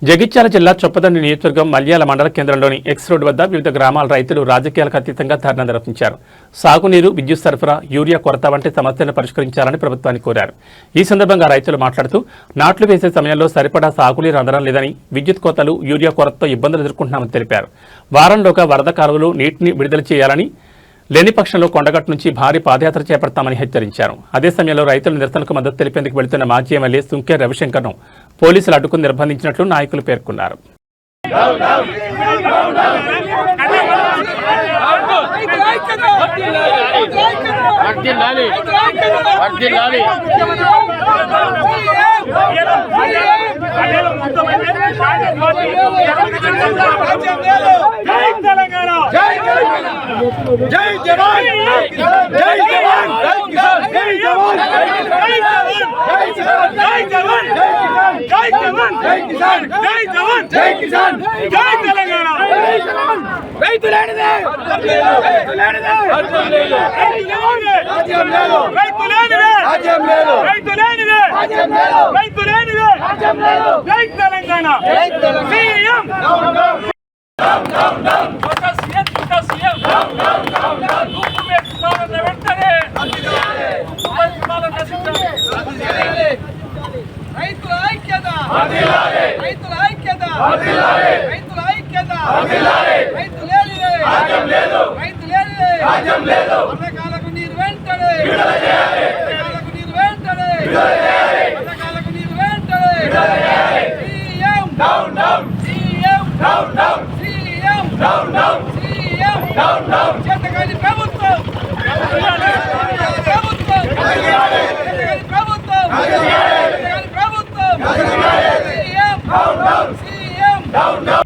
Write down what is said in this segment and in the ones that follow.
జగిత్యాల జిల్లా చొప్పదండి నియోజకవర్గం మల్యాల మండల కేంద్రంలోని ఎక్స్ రోడ్ వద్ద వివిధ గ్రామాల రైతులు రాజకీయాలకు అతీతంగా ధర్నా నిర్వహించారు. సాగునీరు, విద్యుత్ సరఫరా, యూరియా కొరత వంటి సమస్యలను పరిష్కరించాలని ప్రభుత్వాన్ని కోరారు. ఈ సందర్భంగా రైతులు మాట్లాడుతూ నాట్లు వేసే సమయంలో సరిపడా సాగునీరు అందడం లేదని, విద్యుత్ కోతలు, యూరియా కొరతతో ఇబ్బందులు ఎదుర్కొంటున్నామని తెలిపారు. వారంలోగా వరద కాలువలు నీటిని విడుదల చేయాలని, లేని పక్షంలో కొండగట్టు నుంచి భారీ పాదయాత్ర చేపడతామని హెచ్చరించారు. అదే సమయంలో రైతుల నిరసనకు మద్దతు తెలిపేందుకు వెళుతున్న మాజీ ఎమ్మెల్యే సుంకే రవిశంకర్ను పోలీసులు అడ్డుకుని నిర్బంధించినట్లు నాయకులు పేర్కొన్నారు. జై జవాన్, జై జవాన్, జై జవాన్, జై జవాన్, జై జవాన్, జై కిసాన్, జై జవాన్, జై కిసాన్, జై తెలంగాణ. రైతులేనిదే, రైతులేనిదే, రాజ్యం లేదు, రైతులేనిదే, రాజ్యం లేదు, రైతులేనిదే, రాజ్యం లేదు, రైతులేనిదే, రాజ్యం లేదు. జై తెలంగాణ, జై Telangana. CM down down down ఒక CM down down down down ఊపుమే కుమారన్న వెంటనే అధికారే కుమారన్న నశించాలి. రైతుల ఐక్యత అధికారే, రైతుల ఐక్యత అధికారే, రైతుల ఐక్యత అధికారే. రైతులేనిదే, రాజ్యం లేదు, రైతులేనిదే, రాజ్యం లేదు. పథకాలకు నీరు వెంటనే విడుదల చేయాలి, పథకాలకు నీరు వెంటనే విడుదల చేయాలి, పథకాలకు నీరు వెంటనే విడుదల చేయాలి. CM down down, CM down down, CM down down, CM down down. చేతకాని ప్రభుత్వం, చేతకాని ప్రభుత్వం, చేతకాని ప్రభుత్వం, చేతకాని ప్రభుత్వం. CM down down, CM down down.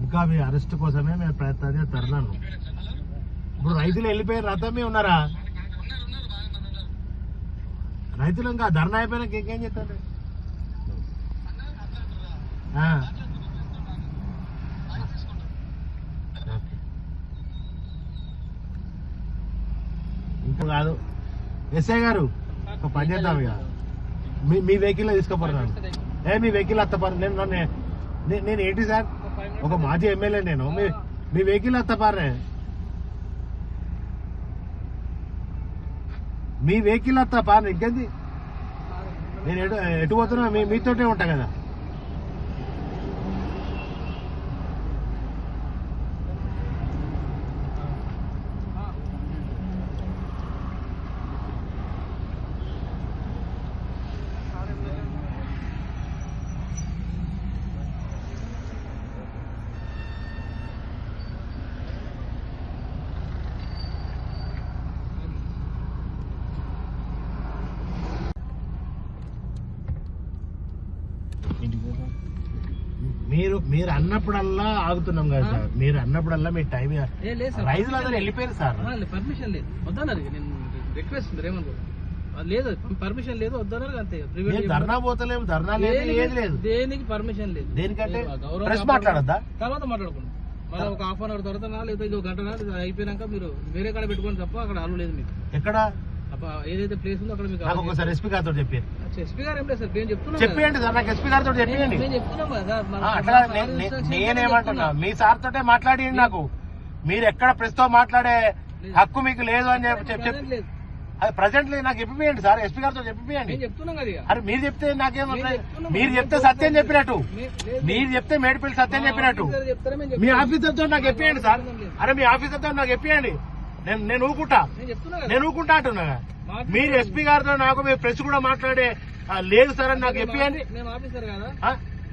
ఇంకా మీ అరెస్ట్ కోసమే మేము ప్రయత్నం చేస్తున్నాను. ఇప్పుడు రైతులు వెళ్ళిపోయిన రథమే ఉన్నారా? రైతులు ఇంకా ధర్నా అయిపోయినాక ఇంకేం చెప్తారు? ఇంకా కాదు. ఎస్ఐ గారు ఒక పని చేద్దాం. ఇక మీ వెహికల్లో తీసుకోపోతున్నాను. మీ వెహికల్ అత్తపారు. నేను ఏంటి సార్, ఒక మాజీ ఎమ్మెల్యే నేను. మీ వెహికల్ అత్తపారే, మీ వెహికల్ అత్తపారు. ఇంకేంది, నేను ఎటు పోతున్నా మీతోటే ఉంటా కదా. మీరు అన్నప్పుడల్లా ఆగుతున్నాం కదా సార్. మీరు అన్నప్పుడల్లా మీ టైం రైతులు అందరూ వెళ్ళిపోయారు సార్. పర్మిషన్ లేదు వద్దన్నారు. నేను రిక్వెస్ట్ ఏమనుకో లేదు, పర్మిషన్ లేదు వద్దన్నారు. అంతే. ధర్నా పోతలేము, ధర్నా లేదు, ఏది లేదు. దేనికి పర్మిషన్ లేదు. దేనికంటే ప్రెస్ మాట్లాడద్దా? తర్వాత మాట్లాడుకున్నాం. మళ్ళీ ఒక హాఫ్ అన్ అవర్ తర్వాత లేదా ఇంకో గంట అయిపోయినాక మీరు వేరే కాడ పెట్టుకోండి తప్ప అక్కడ అల్లు లేదు మీకు. ఎక్కడ ఏదైతే ప్లేస్ ఉందో అక్కడ మీకు. ఒకసారి ఎస్పీ గారితో చెప్పారు. ఎస్పీ గారు ఏం లేదు సార్, నేను చెప్తున్నా. చెప్పండి సార్, నాకు ఎస్పీ గారితో చెప్పండి. నేను చెప్తున్నాం కదా అట్లా నేనేమంటున్నా, మీ సార్ తోటే మాట్లాడి. నాకు మీరు ఎక్కడ ప్రెస్ తో మాట్లాడే హక్కు మీకు లేదు అని చెప్పి అది ప్రజెంట్లీ నాకు చెప్పిపోయండి సార్. ఎస్పీ గారితో చెప్పిపోయండి. అరే మీరు చెప్తే నాకేమో, మీరు చెప్తే సత్యం చెప్పినట్టు, మీరు చెప్తే మేడిపల్లి సత్యం చెప్పినట్టు మీ ఆఫీసర్ తో నాకు చెప్పేయండి సార్. అరే మీ ఆఫీసర్ తో నాకు చెప్పేయండి. నేను ఊకుంటా అంటున్నా. మీరు ఎస్పీ గారితో నాకు మీ ప్రెస్ కూడా మాట్లాడే లేదు సార్ అని నాకు చెప్పేయండి.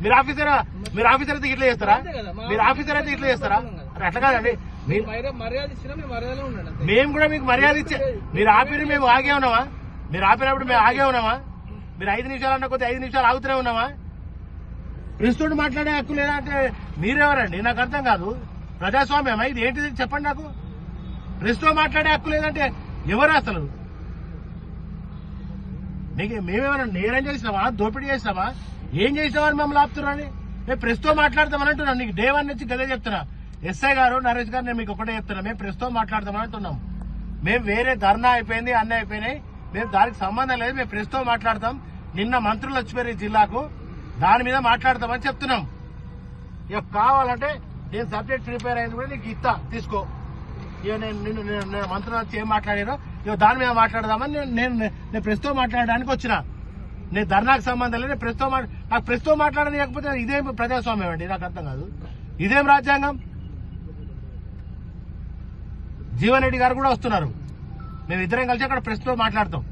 మీరు ఆఫీసర్ అయితే ఇట్లా చేస్తారా? మీరు ఆఫీసర్ అయితే ఇట్లా చేస్తారా? అట్లా కాదండి. మేము కూడా మీకు మర్యాద ఇచ్చే, మీరు ఆపిన మేము ఆగే ఉన్నామా? మీరు ఆపినప్పుడు మేము ఆగే ఉన్నామా? మీరు 5 నిమిషాలు అన్న కొద్ది 5 నిమిషాలు ఆగుతూనే ఉన్నామా? ప్రెస్ తోటి మాట్లాడే హక్కు లేదా అంటే మీరెవరండి? నాకు అర్థం కాదు. ప్రజాస్వామ్యమా ఇది? ఏంటిది చెప్పండి నాకు. ప్రెస్ తో మాట్లాడే హక్కు లేదంటే ఎవరు అసలు? నీకు మేమేమైనా నేరం చేసినామా, దోపిడీ చేసినామా, ఏం చేసినామని మమ్మల్ని ఆపుతున్నారని? మేము ప్రెస్ తో మాట్లాడతామని అంటున్నాను. నీకు డే 1 నుంచి గదే చెప్తున్నా. ఎస్ఐ గారు, నరేష్ గారు, నేను మీకు ఒకటే చెప్తున్నా, మేము ప్రెస్ తో మాట్లాడతామని అంటున్నాం. మేము వేరే ధర్నా అయిపోయింది, అన్నీ అయిపోయినాయి. మేము దానికి సంబంధం లేదు. మేము ప్రెస్ తో మాట్లాడతాం. నిన్న మంత్రులు వచ్చిపోయారు ఈ జిల్లాకు, దాని మీద మాట్లాడతామని చెప్తున్నాం. ఇక కావాలంటే నేను సబ్జెక్ట్ ప్రిపేర్ అయింది కూడా నీకు ఇస్తా, తీసుకో. ఇక నేను మంత్రులు వచ్చి ఏం మాట్లాడారో ఇక దాని మీద మాట్లాడదామని నేను ప్రెస్ తో మాట్లాడడానికి వచ్చిన. నేను ధర్నాకు సంబంధం లేదు. నాకు ప్రెస్ తో మాట్లాడలేకపోతే ఇదేం ప్రజాస్వామ్యం అండి? నాకు అర్థం కాదు. ఇదేం రాజ్యాంగం? జీవన్ రెడ్డి గారు కూడా వస్తున్నారు. మేము ఇద్దరం కలిసి అక్కడ ప్రెస్ తో మాట్లాడతాం.